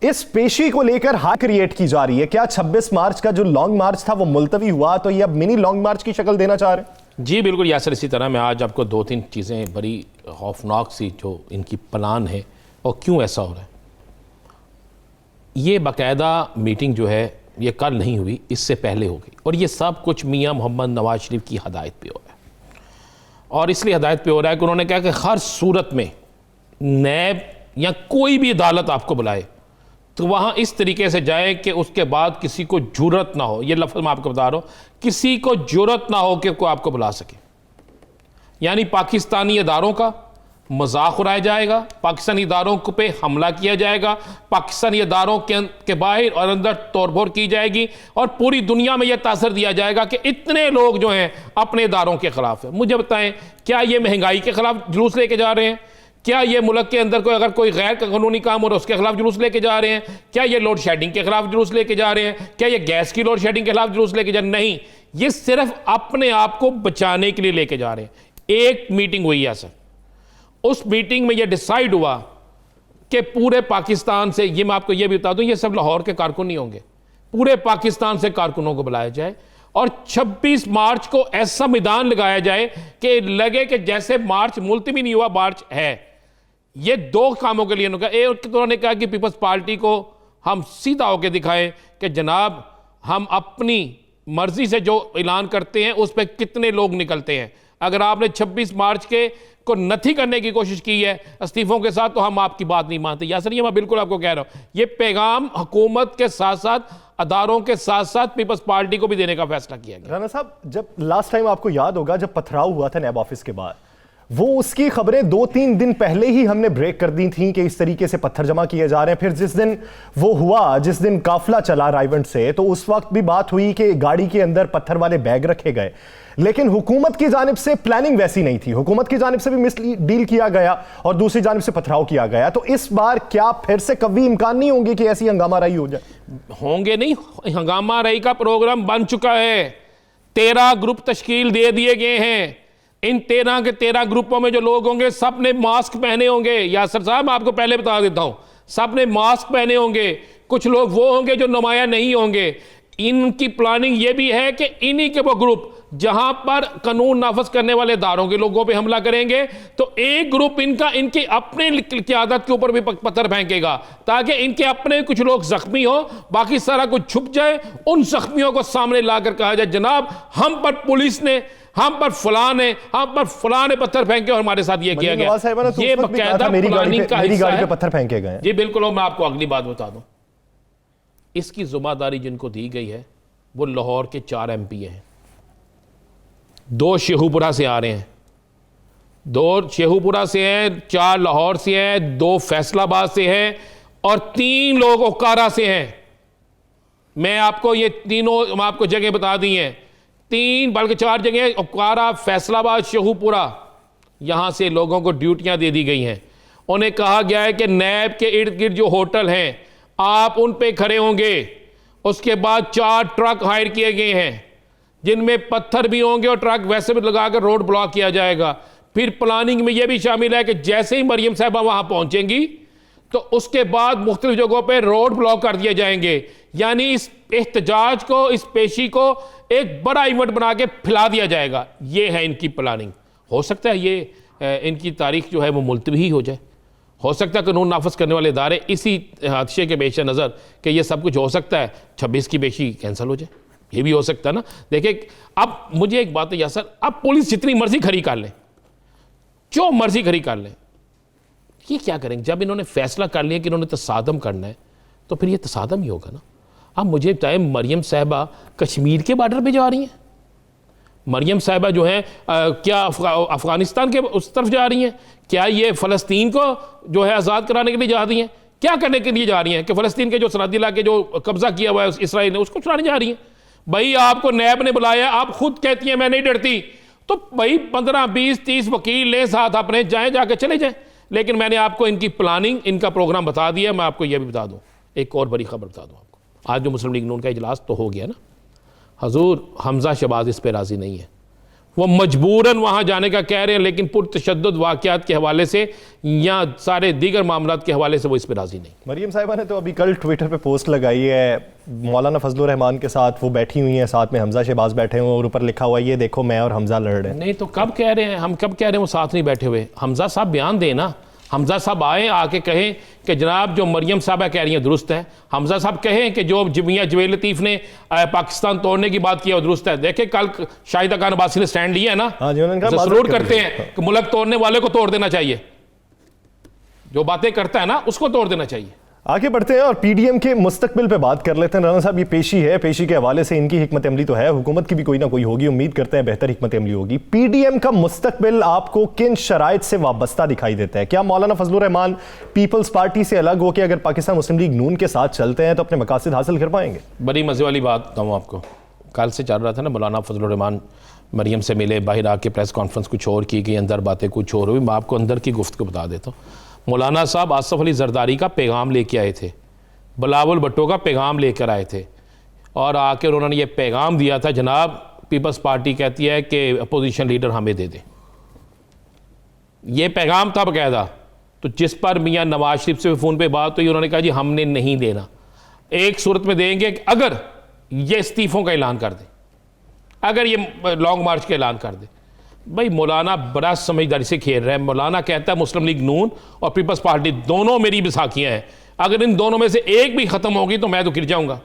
[SPEAKER 1] इस पेशी को लेकर हाई क्रिएट की जा रही है। क्या 26 मार्च का जो लॉन्ग मार्च था वो मुलतवी हुआ, तो ये अब मिनी लॉन्ग मार्च की शक्ल देना चाह रहे हैं?
[SPEAKER 2] जी बिल्कुल यासर, इसी तरह मैं आज आपको 2-3 चीज़ें बड़ी खौफनाक सी जो इनकी प्लान है और क्यों ऐसा हो रहा है। ये बाकायदा मीटिंग जो है ये कल नहीं हुई, इससे पहले हो गई, और ये सब कुछ मियां मोहम्मद नवाज शरीफ की हदायत पे हो रहा है। और इसलिए हदायत पे हो रहा है कि उन्होंने कहा कि हर सूरत में नैब या कोई भी अदालत आपको बुलाए तो वहाँ इस तरीके से जाए कि उसके बाद किसी को जुर्रत ना हो, ये लफ्ज़ मैं आपको बता रहा हूँ, किसी को जुर्रत ना हो कि कोई आपको बुला सके। यानी पाकिस्तानी इदारों का मजाक उड़ाया जाएगा, पाकिस्तानी इदारों पे हमला किया जाएगा, पाकिस्तानी इदारों के बाहर और अंदर तोड़फोड़ की जाएगी, और पूरी दुनिया में यह तासर दिया जाएगा कि इतने लोग जो हैं अपने इदारों के खिलाफ हैं। मुझे बताएं, क्या ये महंगाई के खिलाफ जुलूस लेके जा रहे हैं? क्या ये मुल्क के अंदर कोई अगर कोई गैर कानूनी काम हो रहा है उसके खिलाफ जुलूस लेके जा रहे हैं? क्या ये लोड शेडिंग के खिलाफ जुलूस लेके जा रहे हैं? क्या ये गैस की लोड शेडिंग के खिलाफ जुलूस लेके जा रहे हैं? नहीं, ये सिर्फ अपने आप को बचाने के लिए लेके जा रहे हैं। एक मीटिंग हुई है सर, उस मीटिंग में यह डिसाइड हुआ कि पूरे पाकिस्तान से, ये मैं आपको यह भी बता दूं, ये सब लाहौर के कारकुन नहीं होंगे, पूरे पाकिस्तान से कारकुनों को बुलाया जाए और 26 मार्च को ऐसा मैदान लगाया जाए कि लगे कि जैसे मार्च मुलतवी नहीं हुआ, मार्च है। ये 2 कामों के लिए उन्होंने कहा कि पीपल्स पार्टी को हम सीधा होकर दिखाएं कि जनाब हम अपनी मर्जी से जो ऐलान करते हैं उस पर कितने लोग निकलते हैं। अगर आपने 26 मार्च के को नथी करने की कोशिश की है इस्तीफों के साथ, तो हम आपकी बात नहीं मानते। यासर, ये मैं बिल्कुल आपको कह रहा हूं, ये पैगाम हुकूमत के साथ साथ अदारों के साथ साथ पीपल्स पार्टी को भी देने का फैसला किया गया।
[SPEAKER 1] राना साहब, जब लास्ट टाइम आपको याद होगा जब पथराव हुआ था नैब ऑफिस के बाद, वो उसकी खबरें 2-3 दिन पहले ही हमने ब्रेक कर दी थी कि इस तरीके से पत्थर जमा किए जा रहे हैं। फिर जिस दिन वो हुआ, जिस दिन काफिला चला रायवंड से, तो उस वक्त भी बात हुई कि गाड़ी के अंदर पत्थर वाले बैग रखे गए, लेकिन हुकूमत की जानिब से प्लानिंग वैसी नहीं थी। हुकूमत की जानिब से भी मिसडील किया गया और दूसरी जानिब से पथराव किया गया। तो इस बार क्या फिर से कभी इम्कान नहीं होंगे कि ऐसी हंगामा राई हो जाए?
[SPEAKER 2] होंगे नहीं, हंगामा राई का प्रोग्राम बन चुका है। 13 ग्रुप तश्कील दे दिए गए हैं। इन 13 के 13 ग्रुपों में जो लोग होंगे सब ने मास्क पहने होंगे। यासर साहब, आपको पहले बता देता हूं, सब ने मास्क पहने होंगे। कुछ लोग वो होंगे जो नुमाया नहीं होंगे। इनकी प्लानिंग ये भी है कि इन्हीं के वो ग्रुप जहां पर कानून नाफज करने वाले इदारों के लोगों पे हमला करेंगे, तो एक ग्रुप इनका इनकी अपने क़यादत के ऊपर भी पत्थर फेंकेगा ताकि इनके अपने कुछ लोग जख्मी हो, बाकी सारा कुछ छुप जाए। उन जख्मियों को सामने लाकर कहा जाए, जनाब हम पर पुलिस ने, हम पर फलां ने, हम पर फलां ने पत्थर फेंके और हमारे साथ ये किया गया। ये बकायदा प्लानिंग का हिस्सा है।
[SPEAKER 1] पत्थर फेंके गए।
[SPEAKER 2] जी बिल्कुल। मैं आपको अगली बात बता दूं, इसकी जिम्मेदारी जिनको दी गई है वो लाहौर के 4 MP हैं। 2 शेखुपुरा से आ रहे हैं, 2 शेखुपुरा से हैं, 4 लाहौर से हैं, 2 फैसलाबाद से हैं और 3 लोग ओकारा से हैं। मैं आपको ये तीनों आपको जगह बता दी हैं, 3 बल्कि 4 जगह, ओकारा, फैसलाबाद, शेखुपुरा, यहां से लोगों को ड्यूटियां दे दी गई हैं। उन्हें कहा गया है कि नैब के इर्द गिर्द जो होटल हैं आप उन पे खड़े होंगे। उसके बाद 4 ट्रक हायर किए गए हैं जिनमें पत्थर भी होंगे और ट्रक वैसे भी लगाकर रोड ब्लॉक किया जाएगा। फिर प्लानिंग में यह भी शामिल है कि जैसे ही मरियम साहिबा वहां पहुंचेंगी तो उसके बाद मुख्तलिफ जगहों पे रोड ब्लॉक कर दिए जाएंगे। यानी इस एहतजाज को, इस पेशी को एक बड़ा इवेंट बना के फैला दिया जाएगा। ये है इनकी प्लानिंग। हो सकता है ये इनकी तारीख जो है वो मुलतवी ही हो जाए। हो सकता है कानून नाफज करने वाले इदारे इसी हादसे के पेश नज़र कि ये सब कुछ हो सकता है 26 की पेशी कैंसिल हो जाए, ये भी हो सकता है ना। देखिए, अब मुझे एक बात है यासर, अब पुलिस जितनी मर्जी खड़ी कर ले, जो मर्जी खड़ी कर ले, ये क्या करेंगे? जब इन्होंने फैसला कर लिया कि इन्होंने तसादम करना है तो फिर ये तसादम ही होगा ना। अब मुझे बताएं, मरियम साहिबा कश्मीर के बॉर्डर पे जा रही हैं, मरियम साहिबा जो है क्या अफगानिस्तान के उस तरफ जा रही हैं? क्या ये फ़लस्तीन को जो है आज़ाद कराने के लिए जा रही हैं? क्या करने के लिए जा रही हैं कि फ़लस्तीन के जो सरहदी इलाके जो कब्जा किया हुआ है इसराइल ने उसको छुड़ाने जा रही हैं। भाई आपको नैब ने बुलाया, आप खुद कहती हैं मैं नहीं डरती, तो भाई 15 20 30 वकील ले साथ अपने जाएं, जाके चले जाएं। लेकिन मैंने आपको इनकी प्लानिंग, इनका प्रोग्राम बता दिया। मैं आपको यह भी बता दूं, एक और बड़ी खबर बता दूं आपको। आज जो मुस्लिम लीग नून का इजलास तो हो गया ना, हजूर हमजा शहबाज इस पर राज़ी नहीं है, वो मजबूरन वहाँ जाने का कह रहे हैं, लेकिन पुरतशद्दुद वाक़यात के हवाले से या सारे दीगर मामलात के हवाले से वो इस पर राज़ी नहीं।
[SPEAKER 1] मरियम साहिबा ने तो अभी कल ट्विटर पे पोस्ट लगाई है, मौलाना फजलुर रहमान के साथ वो बैठी हुई हैं, साथ में हमजा शहबाज बैठे हुए और ऊपर लिखा हुआ है ये देखो मैं और हमजा लड़ रहे हैं।
[SPEAKER 2] नहीं तो कब कह रहे हैं, हम कब कह रहे हैं वो साथ नहीं बैठे हुए? हमजा साहब बयान दें ना, हमजा साहब आए, आके कहें कि जनाब जो मरियम साहबा कह रही हैं दुरुस्त है। हमजा साहब कहें कि जो मियां जवेद लतीफ़ ने पाकिस्तान तोड़ने की बात की वो दुरुस्त है। देखें कल शाहिदा खान अब्बासी ने स्टैंड लिया है ना,
[SPEAKER 1] हाँ जी, उन्होंने कहा
[SPEAKER 2] जरूर करते हैं कि मुल्क तोड़ने वाले को तोड़ देना चाहिए, जो बातें करता है ना उसको तोड़ देना चाहिए।
[SPEAKER 1] आगे बढ़ते हैं और पीडीएम के मुस्तकबिल पे बात कर लेते हैं। राना साहब ये पेशी है, पेशी के हवाले से इनकी हिकमत अमली तो है, हुकूमत की भी कोई ना कोई होगी, उम्मीद करते हैं बेहतर हिकमत अमली होगी। पीडीएम का मुस्तकबिल आपको किन शराइत से वाबस्ता दिखाई देता है? क्या मौलाना फजलुर रहमान पीपल्स पार्टी से अलग हो के अगर पाकिस्तान मुस्लिम लीग नून के साथ चलते हैं तो अपने मकासद हासिल कर पाएंगे?
[SPEAKER 2] बड़ी मज़े वाली बात बताऊँ आपको, कल से चल रहा था ना, मौलाना फजलुर रहमान मरियम से मिले, बाहर आके प्रेस कॉन्फ्रेंस कुछ और की गई, अंदर बातें कुछ और हुई। मैं आपको अंदर की गुफ्तगू बता देता हूँ। मौलाना साहब आसफ अली जरदारी का पैगाम लेके आए थे, बिलावल भुट्टो का पैगाम लेकर आए थे, और आकर उन्होंने ये पैगाम दिया था, जनाब पीपल्स पार्टी कहती है कि अपोजिशन लीडर हमें दे दें। ये पैगाम था बकायदा। तो जिस पर मियाँ नवाज शरीफ से फ़ोन पे बात हुई, उन्होंने कहा जी हमने नहीं देना, एक सूरत में देंगे कि अगर ये इस्तीफ़ों का ऐलान कर दे, अगर ये लॉन्ग मार्च का ऐलान कर दे। भाई मौलाना बड़ा समझदारी से खेल रहा है। मौलाना कहता है मुस्लिम लीग नून और पीपल्स पार्टी दोनों मेरी बैसाखियाँ हैं, अगर इन दोनों में से एक भी ख़त्म होगी तो मैं तो गिर जाऊँगा।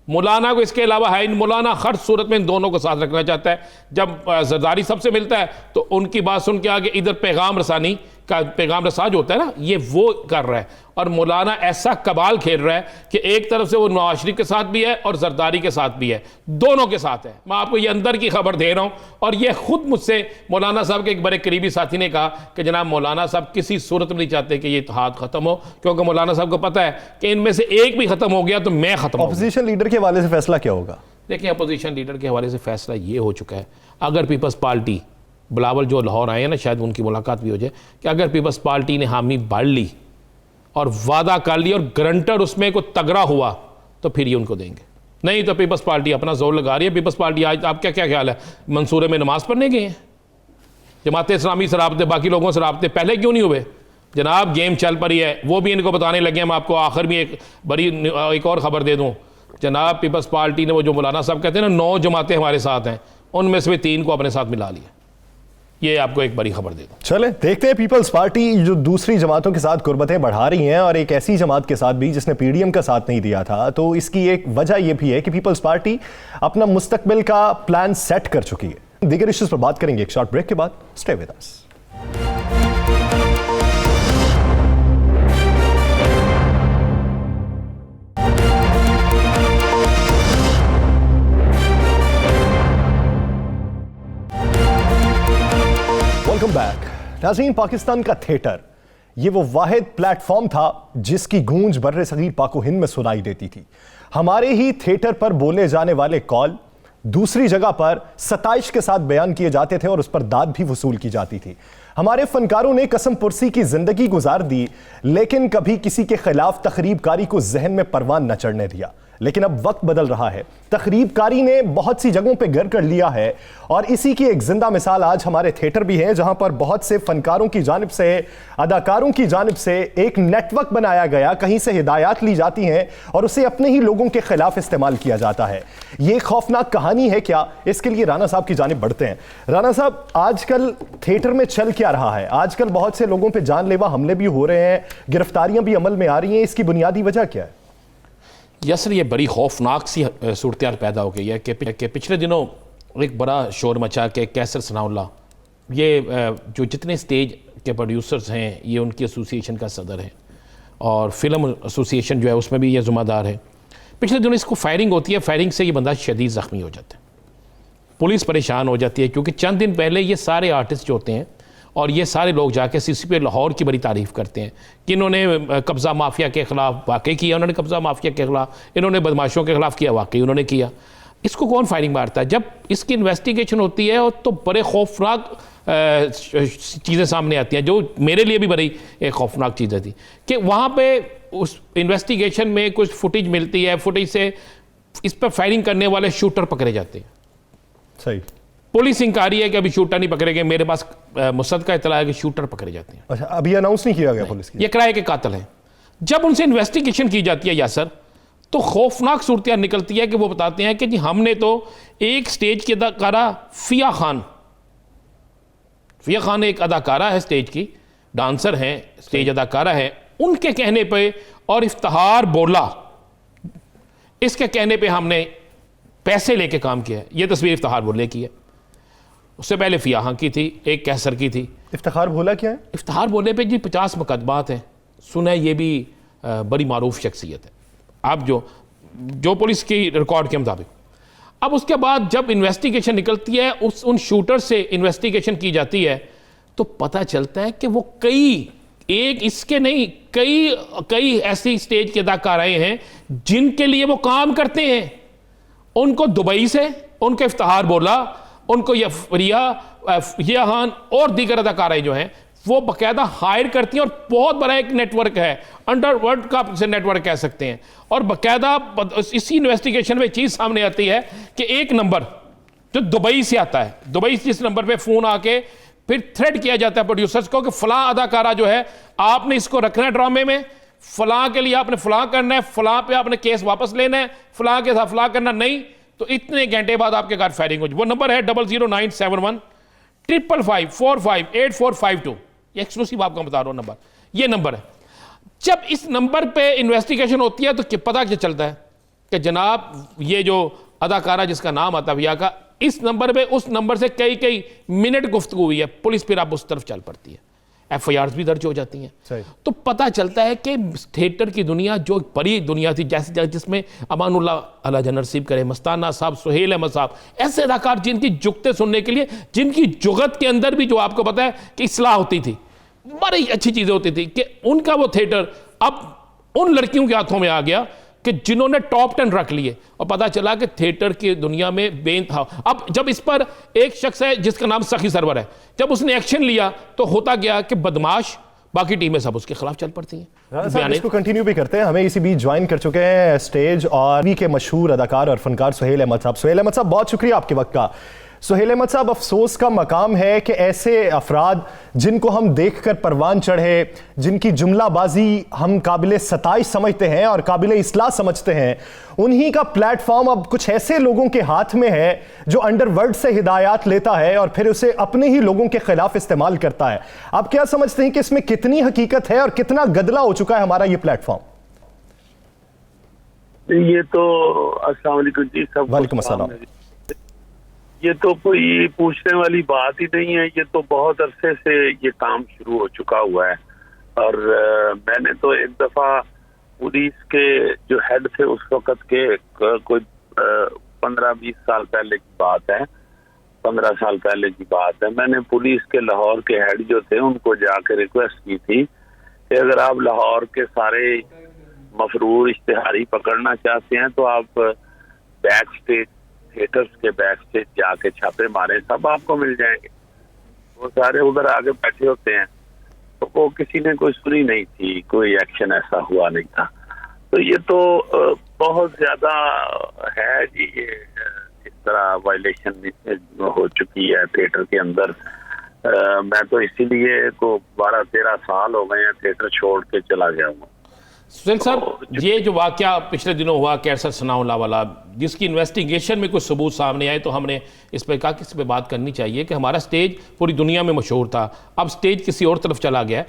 [SPEAKER 2] मौलाना को इसके अलावा है, मौलाना हर सूरत में इन दोनों को साथ रखना चाहता है। जब जरदारी सबसे मिलता है तो उनकी बात सुन के आगे इधर पैगाम रसानी का पैगाम रसाज होता है ना, ये वो कर रहा है। और मौलाना ऐसा कबाल खेल रहा है कि एक तरफ से वो नवाज शरीफ के साथ भी है और जरदारी के साथ भी है, दोनों के साथ है। मैं आपको ये अंदर की खबर दे रहा हूँ, और ये खुद मुझसे मौलाना साहब के एक बड़े करीबी साथी ने कहा कि जनाब मौलाना साहब किसी सूरत में नहीं चाहते कि ये इत्तेहाद खत्म हो, क्योंकि मौलाना साहब को पता है कि इनमें से एक भी खत्म हो गया तो मैं खत्म।
[SPEAKER 1] अपोजिशन लीडर के हवाले से फैसला क्या होगा?
[SPEAKER 2] देखिए अपोजिशन लीडर के हवाले से फैसला ये हो चुका है, अगर पीपल्स पार्टी, बिलावल जो लाहौर आए हैं ना, शायद उनकी मुलाकात भी हो जाए, कि अगर पीपल्स पार्टी ने हामी बढ़ ली और वादा कर लिया और गारंटर उसमें को तगड़ा हुआ तो फिर ये उनको देंगे। नहीं तो पीपल्स पार्टी अपना जोर लगा रही है। पीपल्स पार्टी आज आपका क्या ख्याल है, मंसूरे में नमाज पढ़ने गए हैं? जमात इस्लामी से राब्ते, बाकी लोगों से राब्ते पहले क्यों नहीं हुए? जनाब गेम चल पड़ी है, वो भी इनको बताने लगे हैं। मैं आपको आखिर में एक और ख़बर दे दूँ। जनाब पीपल्स पार्टी ने वो जो मौलाना साहब कहते हैं ना 9 जमातें हमारे साथ हैं, उनमें से 3 को अपने साथ मिला लिया। ये आपको एक बड़ी खबर दे दूं।
[SPEAKER 1] चले देखते हैं पीपल्स पार्टी जो दूसरी जमातों के साथ गुर्बतें बढ़ा रही हैं, और एक ऐसी जमात के साथ भी जिसने पीडीएम का साथ नहीं दिया था। तो इसकी एक वजह यह भी है कि पीपल्स पार्टी अपना मुस्तकबिल का प्लान सेट कर चुकी है। दीगर इश्यूज पर बात करेंगे एक शॉर्ट ब्रेक के बाद। Stay with us. Welcome back. नाज़रीन, पाकिस्तान का थिएटर ये वो वाहिद प्लेटफॉर्म था जिसकी गूंज बर्रे सगीर पाको हिंद में सुनाई देती थी। हमारे ही थिएटर पर बोले जाने वाले कॉल दूसरी जगह पर सताइश के साथ बयान किए जाते थे और उस पर दाद भी वसूल की जाती थी। हमारे फनकारों ने कसम पुरसी की जिंदगी गुजार दी, लेकिन कभी किसी के खिलाफ तखरीबकारी को जहन में परवान न चढ़ने दिया। लेकिन अब वक्त बदल रहा है, तखरीबकारी ने बहुत सी जगहों पे घर कर लिया है, और इसी की एक जिंदा मिसाल आज हमारे थिएटर भी है, जहां पर बहुत से फनकारों की जानिब से, अदाकारों की जानिब से एक नेटवर्क बनाया गया, कहीं से हिदायत ली जाती हैं और उसे अपने ही लोगों के खिलाफ इस्तेमाल किया जाता है। ये खौफनाक कहानी है क्या? इसके लिए राना साहब की जानिब बढ़ते हैं। राना साहब, आजकल थिएटर में चल क्या रहा है? आजकल बहुत से लोगों पर जानलेवा हमले भी हो रहे हैं, गिरफ्तारियां भी अमल में आ रही हैं, इसकी बुनियादी वजह क्या है?
[SPEAKER 2] यसर ये बड़ी खौफनाक सी सूरत पैदा हो गई है कि पिछले दिनों एक बड़ा शोर मचा के कैसर सनाउल्लाह, ये जो जितने स्टेज के प्रोड्यूसर्स हैं, ये उनकी एसोसिएशन का सदर है और फिल्म एसोसिएशन जो है उसमें भी ये ज़िम्मेदार है। पिछले दिनों इसको फायरिंग होती है, फायरिंग से ये बंदा शदीद ज़ख्मी हो जाता है, पुलिस परेशान हो जाती है, क्योंकि चंद दिन पहले ये सारे आर्टिस्ट जो होते हैं और ये सारे लोग जाके सीसीपी लाहौर की बड़ी तारीफ़ करते हैं कि इन्होंने कब्ज़ा माफिया के ख़िलाफ़ वाकई किया, उन्होंने कब्ज़ा माफिया के ख़िलाफ़, इन्होंने बदमाशों के ख़िलाफ़ किया, वाकई उन्होंने किया। इसको कौन फायरिंग मारता है? जब इसकी इन्वेस्टिगेशन होती है और तो बड़े खौफनाक चीज़ें सामने आती हैं, जो मेरे लिए भी बड़ी एक खौफनाक चीज़ें थी कि वहाँ पे उस इन्वेस्टिगेशन में कुछ फुटेज मिलती है, फुटेज से इस पर फायरिंग करने वाले शूटर पकड़े जाते हैं।
[SPEAKER 1] सही।
[SPEAKER 2] पुलिस इंकारी है कि अभी शूटर नहीं पकड़े गए, मेरे पास मुसद का इतला है कि शूटर पकड़े जाते हैं।
[SPEAKER 1] अच्छा, अभी अनाउंस नहीं किया गया पुलिस की?
[SPEAKER 2] ये किराए के कातिल हैं। जब उनसे इन्वेस्टिगेशन की जाती है यासर, तो खौफनाक सूरत निकलती है कि वो बताते हैं कि जी हमने तो एक स्टेज की अदाकारा फिया खान एक अदाकारा है, स्टेज की डांसर हैं, स्टेज अदाकारा है, उनके कहने पे और इफ्तिखार बोला इसके कहने पे हमने पैसे लेके काम किया है। ये तस्वीर इफ्तिखार बोले की है, उससे पहले फिया खान की थी, एक कैसर की थी।
[SPEAKER 1] इफ्तिखार बोला क्या है?
[SPEAKER 2] इफ्तिखार बोले पे जी 50 मुकदमात हैं, सुना है ये भी बड़ी मारूफ शख्सियत है आप जो पुलिस की रिकॉर्ड के मुताबिक। अब उसके बाद जब इन्वेस्टिगेशन निकलती है, उन शूटर से इन्वेस्टिगेशन की जाती है, तो पता चलता है कि वो एक इसके नहीं कई ऐसी स्टेज के अदाकाराएं हैं जिनके लिए वो काम करते हैं। उनको दुबई से उनके इफ्तिखार बोला, उनको ये खान और दीगर अदाकाराएं जो हैं वो बाकायदा हायर करती हैं, और बहुत बड़ा एक नेटवर्क है, अंडरवर्ल्ड का से नेटवर्क कह सकते हैं। और बाकायदा इसी इन्वेस्टिगेशन में चीज़ सामने आती है कि एक नंबर जो दुबई से आता है, दुबई से जिस नंबर पे फ़ोन आके फिर थ्रेड किया जाता है प्रोड्यूसर्स को कि फ़लाँ अदाकारा जो है आपने इसको रखना है ड्रामे में, फ़लाँ के लिए आपने फ़लाँ करना है, फ़लाँ पे आपने केस वापस लेना है, फ़लाँ के साथ फ़लाँ करना नहीं, तो इतने घंटे बाद आपके घर फायरिंग हो। वो नंबर है 00971 555 45 8452। ये एक्सक्लूसिव आपको बता रहा हूँ नंबर, ये नंबर है। जब इस नंबर पे इन्वेस्टिगेशन होती है तो पता क्या चलता है कि जनाब ये जो अदाकारा जिसका नाम आता है का, इस नंबर पे उस नंबर से कई मिनट गुफ्तगू हुई है, पुलिस फिर अब उस तरफ चल पड़ती है, FIRs भी दर्ज हो जाती हैं। तो पता चलता है कि थिएटर की दुनिया जो बड़ी दुनिया थी, जैसे जिसमें अमानुल्लाह अल्लाह जन्नत नसीब करे, मस्ताना साहब, सुहेल अहमद साहब, ऐसे अदाकार जिनकी जुगतें सुनने के लिए, जिनकी जुगत के अंदर भी जो आपको पता है कि इस्लाह होती थी, बड़ी अच्छी चीज़ें होती थी, कि उनका वो थिएटर अब उन लड़कियों के हाथों में आ गया कि जिन्होंने टॉप 10 रख लिए, और पता चला कि थिएटर की दुनिया में बेइंतहा। अब जब इस पर एक शख्स है जिसका नाम सखी सरवर है, जब उसने एक्शन लिया तो होता गया कि बदमाश बाकी टीमें सब उसके खिलाफ चल पड़ती हैं।
[SPEAKER 1] इसको कंटिन्यू भी करते हैं। हमें इसी बीच ज्वाइन कर चुके हैं स्टेज और भी के मशहूर अदाकार और फनकार सुहेल अहमद साहब। सुहेल अहमद साहब, बहुत शुक्रिया आपके वक्त का। सुहेल अहमद साहब, अफसोस का मकाम है कि ऐसे अफराद जिनको हम देखकर परवान चढ़े, जिनकी जुमलाबाजी हम काबिल सताइश समझते हैं और काबिल इस्लाह समझते हैं, उन्हीं का प्लेटफॉर्म अब कुछ ऐसे लोगों के हाथ में है जो अंडरवर्ल्ड से हिदायत लेता है और फिर उसे अपने ही लोगों के खिलाफ इस्तेमाल करता है। आप क्या समझते हैं कि इसमें कितनी हकीकत है और कितना गदला हो चुका है हमारा ये प्लेटफॉर्म?
[SPEAKER 5] ये तो अस्सलाम वालेकुम जी, सब
[SPEAKER 1] वालेकुम अस्सलाम।
[SPEAKER 5] ये तो कोई पूछने वाली बात ही नहीं है, ये तो बहुत अरसे से ये काम शुरू हो चुका हुआ है। और मैंने तो एक दफा पुलिस के जो हेड थे उस वक्त के कोई 15-20 साल पहले की बात है, 15 साल पहले की बात है, मैंने पुलिस के लाहौर के हेड जो थे उनको जाके रिक्वेस्ट की थी कि अगर आप लाहौर के सारे मफरूर इश्तिहारी पकड़ना चाहते हैं तो आप बैक स्टेज थिएटर्स के बैक स्टेज जाके छापे मारे, सब आपको मिल जाएंगे। वो सारे उधर आगे बैठे होते हैं, तो वो किसी ने कोई सुनी नहीं थी, कोई एक्शन ऐसा हुआ नहीं था। तो ये तो बहुत ज्यादा है जी, ये इस तरह वायलेशन हो चुकी है थिएटर के अंदर। मैं तो इसीलिए को 12-13 साल हो गए हैं थिएटर छोड़ के चला गया हूँ।
[SPEAKER 2] सुहेल साहब, ये जो वाकया पिछले दिनों हुआ कैसर सनाउल्लाह वाला, जिसकी इन्वेस्टिगेशन में कुछ सबूत सामने आए, तो हमने इस पर कहा कि इस पर बात करनी चाहिए कि हमारा स्टेज पूरी दुनिया में मशहूर था, अब स्टेज किसी और तरफ चला गया है।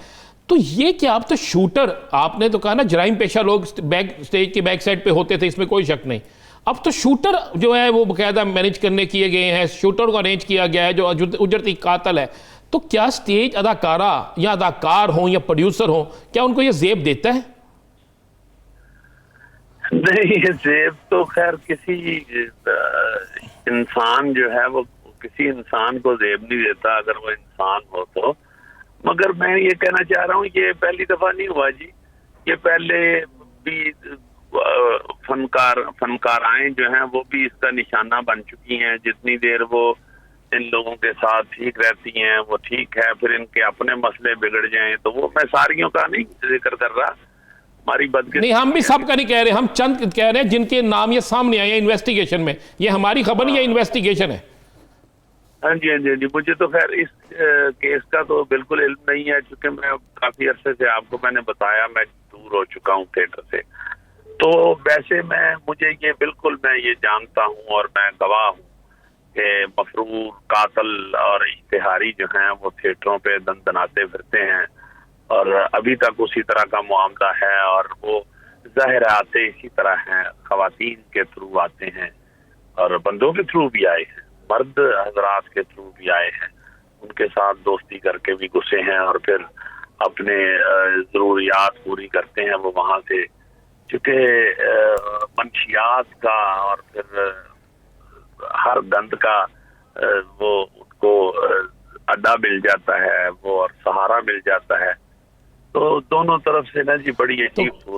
[SPEAKER 2] तो ये क्या, आप तो शूटर, आपने तो कहा ना जराइम पेशा लोग स्टेज के बैक साइड पे होते थे, इसमें कोई शक नहीं। अब तो शूटर जो है वो बाकायदा मैनेज करने किए गए हैं, शूटर को अरेंज किया गया है जो उजरती कातल है। तो क्या स्टेज अदाकारा या अदाकार हो या प्रोड्यूसर हो, क्या उनको ये जेब देता है?
[SPEAKER 5] नहीं, ये जेब तो खैर किसी इंसान जो है वो किसी इंसान को जेब नहीं देता। अगर वो इंसान हो तो मगर मैं ये कहना चाह रहा हूँ, ये पहली दफा नहीं हुआ जी, ये पहले भी फनकाराएं जो हैं वो भी इसका निशाना बन चुकी हैं। जितनी देर वो इन लोगों के साथ ठीक रहती हैं वो ठीक है, फिर इनके अपने मसले बिगड़ जाएं तो वो, मैं सारियों का नहीं जिक्र कर रहा, हमारी बदकिस्मती
[SPEAKER 2] नहीं, हम भी सबका नहीं कह रहे, हम चंद कह रहे हैं जिनके नाम ये सामने आए हैं इन्वेस्टिगेशन में। ये हमारी खबर नहीं, ये इन्वेस्टिगेशन है।
[SPEAKER 5] हाँ जी, हाँ जी, हाँ जी। मुझे तो खैर इस केस का तो बिल्कुल इल्म नहीं है, क्योंकि मैं काफी अरसे से, आपको मैंने बताया, मैं दूर हो चुका हूँ थिएटर से। तो वैसे मुझे ये बिल्कुल, मैं ये जानता हूँ और मैं गवाह हूँ कि मफरूर, कातल और इश्तिहारी जो हैं वो थिएटरों पे दनदनाते फिरते हैं और अभी तक उसी तरह का मामला है। और वो जाहिर आते इसी तरह हैं, खवातीन के थ्रू आते हैं और बंदों के थ्रू भी आए हैं, मर्द हजरात के थ्रू भी आए हैं, उनके साथ दोस्ती करके भी घुसे हैं और फिर अपने जरूरियात पूरी करते हैं वो वहां से, चूंकि मंशियात का और फिर हर गंद का वो उनको अड्डा मिल जाता है वो, और सहारा मिल जाता है। तो दोनों तरफ से ना जी बड़ी अजीब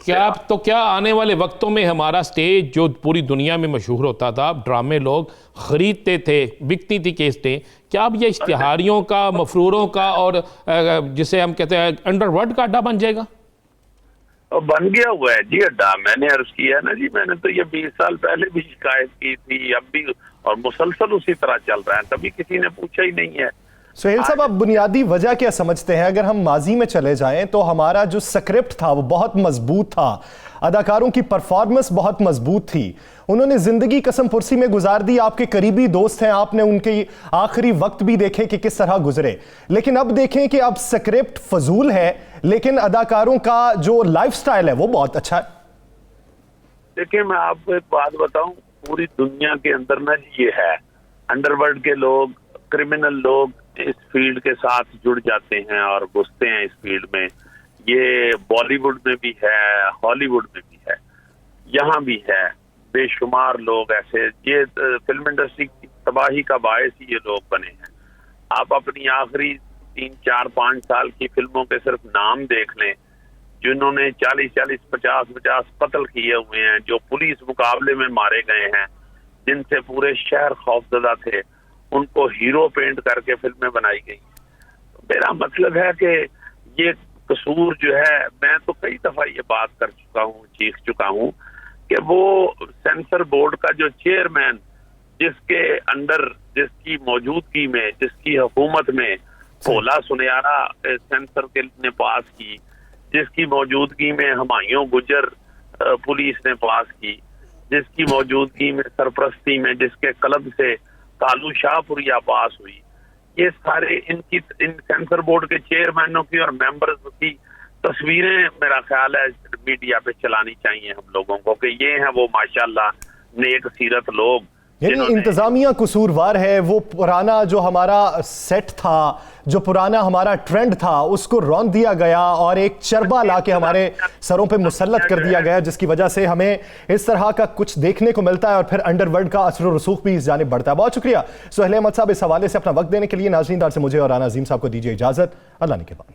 [SPEAKER 2] क्या आने वाले वक्तों में हमारा स्टेज जो पूरी दुनिया में मशहूर होता था, ड्रामे लोग खरीदते थे, बिकती थी केसटें, क्या अब ये इश्तिहारियों का, मफरूरों का और जिसे हम कहते हैं अंडरवर्ल्ड का अड्डा बन जाएगा?
[SPEAKER 5] बन गया हुआ है जी अड्डा। मैंने अर्ज किया ना जी, मैंने तो ये 20 साल पहले भी शिकायत की थी, अब भी, और मुसलसल उसी तरह चल रहा है, कभी किसी ने पूछा ही नहीं है।
[SPEAKER 1] सुहेल साहब, आप बुनियादी वजह क्या समझते हैं? अगर हम माजी में चले जाएं तो हमारा जो स्क्रिप्ट था वो बहुत मजबूत था, अदाकारों की परफॉर्मेंस बहुत मजबूत थी, उन्होंने जिंदगी कसम पुरसी में गुजार दी, आपके करीबी दोस्त हैं, आपने उनके आखिरी वक्त भी देखे कि किस तरह गुजरे। लेकिन अब देखें कि अब स्क्रिप्ट फजूल है लेकिन अदाकारों का जो लाइफस्टाइल है वो बहुत अच्छा है।
[SPEAKER 5] देखिए, मैं आपको एक बात बताऊं, पूरी दुनिया के अंदर ना ये है, अंडरवर्ल्ड के लोग, क्रिमिनल लोग इस फील्ड के साथ जुड़ जाते हैं और घुसते हैं इस फील्ड में। ये बॉलीवुड में भी है, हॉलीवुड में भी है, यहाँ भी है, बेशुमार लोग ऐसे, ये फिल्म इंडस्ट्री की तबाही का बायस ही ये लोग बने हैं। आप अपनी आखिरी 3, 4, 5 साल की फिल्मों के सिर्फ नाम देख लें, जिन्होंने 40, 50 कत्ल किए हुए हैं, जो पुलिस मुकाबले में मारे गए हैं, जिनसे पूरे शहर खौफजदा थे, उनको हीरो पेंट करके फिल्में बनाई गई। तो मेरा मतलब है कि ये कसूर जो है, मैं तो कई दफा ये बात कर चुका हूँ, चीख चुका हूँ कि वो सेंसर बोर्ड का जो चेयरमैन, जिसके अंडर, जिसकी मौजूदगी में, जिसकी हुकूमत में भोला सुनयारा सेंसर के ने पास की, जिसकी मौजूदगी में हुमायूं गुजर पुलिस ने पास की, जिसकी मौजूदगी में सरपरस्ती में, जिसके क्लब से कालू शाहपुरिया पास हुई, ये सारे इन सेंसर बोर्ड के चेयरमैनों की और मेंबर्स की तस्वीरें मेरा ख्याल है मीडिया पे चलानी चाहिए हम लोगों को, कि ये हैं वो माशाल्लाह नेक सीरत लोग।
[SPEAKER 1] यानी इंतजामिया कसूरवार है, वो पुराना जो हमारा सेट था, जो पुराना हमारा ट्रेंड था, उसको रौंद दिया गया और एक चरबा ला के हमारे सरों पे मुसल्लत कर दिया गया, जिसकी वजह से हमें इस तरह का कुछ देखने को मिलता है और फिर अंडरवर्ल्ड का असर और रसूख भी इस जानिब बढ़ता है। बहुत शुक्रिया सुहेल अहमद साहब इस हवाले से अपना वक्त देने के लिए। नाज़रीन, से मुझे और राना अजीम साहब को दीजिए इजाजत। अल्लाह ने के बाद।